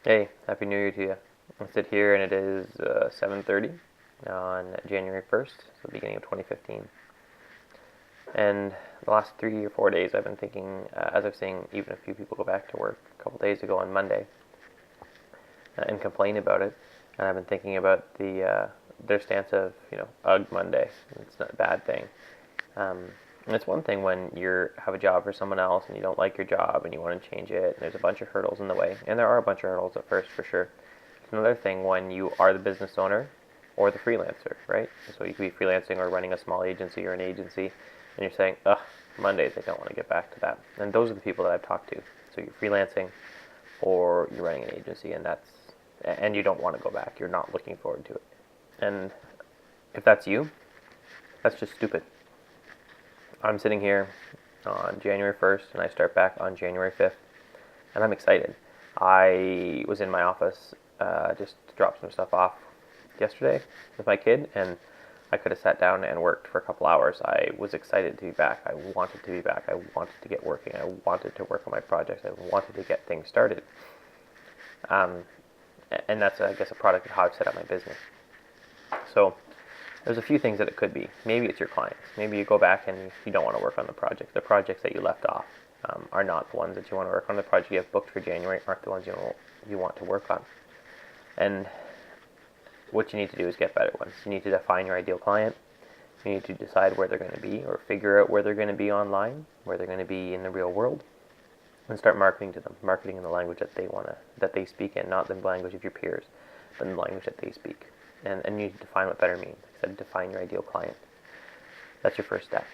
Hey, Happy New Year to you. I sit here and it is 7:30 on January 1st, so the beginning of 2015. And the last 3 or 4 days I've been thinking, as I've seen even a few people go back to work a couple days ago on Monday and complain about it, and I've been thinking about their stance of, Ugh Monday. It's not a bad thing. Um, and it's one thing when you have a job for someone else and you don't like your job and you want to change it, and there's a bunch of hurdles in the way, and there are a bunch of hurdles at first for sure. It's another thing when you are the business owner or the freelancer, right? So you could be freelancing or running a small agency or an agency, and you're saying, ugh, Mondays, I don't want to get back to that. And those are the people that I've talked to. So you're freelancing or you're running an agency, and you don't want to go back. You're not looking forward to it. And if that's you, that's just stupid. I'm sitting here on January 1st, and I start back on January 5th, and I'm excited. I was in my office just to drop some stuff off yesterday with my kid, and I could have sat down and worked for a couple hours. I was excited to be back. I wanted to be back. I wanted to get working. I wanted to work on my projects. I wanted to get things started. Um, and that's, I guess, a product of how I've set up my business. So there's a few things that it could be. Maybe it's your clients. Maybe you go back and you don't want to work on the project. The projects that you left off are not the ones that you want to work on. The project you have booked for January aren't the ones you want to work on. And what you need to do is get better ones. You need to define your ideal client. You need to decide where they're going to be, or figure out where they're going to be online, where they're going to be in the real world, and start marketing to them. Marketing in the language that they speak in, not the language of your peers, but in the language that they speak. And you need to define what better means. Like I said, define your ideal client. That's your first step.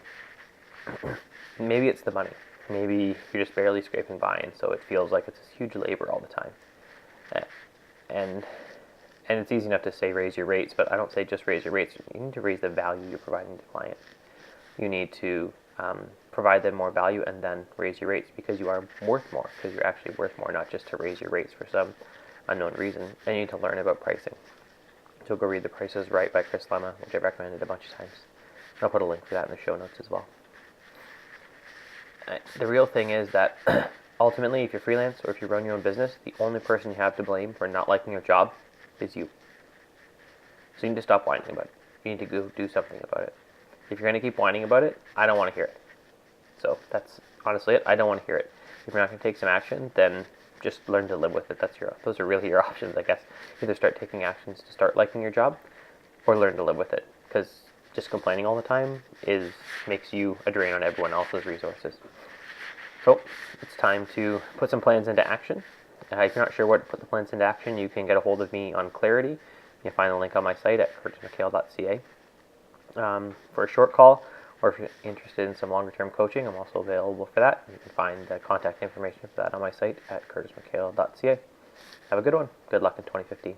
Maybe it's the money. Maybe you're just barely scraping by, and so it feels like it's this huge labor all the time. And it's easy enough to say raise your rates, but I don't say just raise your rates. You need to raise the value you're providing to the client. You need to provide them more value and then raise your rates because you are worth more, because you're actually worth more, not just to raise your rates for some unknown reason. And you need to learn about pricing. So go read The Price is Right by Chris Lemma, which I've recommended a bunch of times. I'll put a link for that in the show notes as well. The real thing is that ultimately, if you're freelance or if you run your own business, the only person you have to blame for not liking your job is you. So you need to stop whining about it. You need to go do something about it. If you're going to keep whining about it, I don't want to hear it. So that's honestly it. I don't want to hear it. If you're not going to take some action, then just learn to live with it. Those are really your options, I guess. Either start taking actions to start liking your job, or learn to live with it. Because just complaining all the time makes you a drain on everyone else's resources. So it's time to put some plans into action. If you're not sure what to put the plans into action, you can get a hold of me on Clarity. You can find the link on my site at curtismchale.ca for a short call, or if you're interested in some longer-term coaching, I'm also available for that. You can find the contact information for that on my site at curtismchale.ca. Have a good one. Good luck in 2015.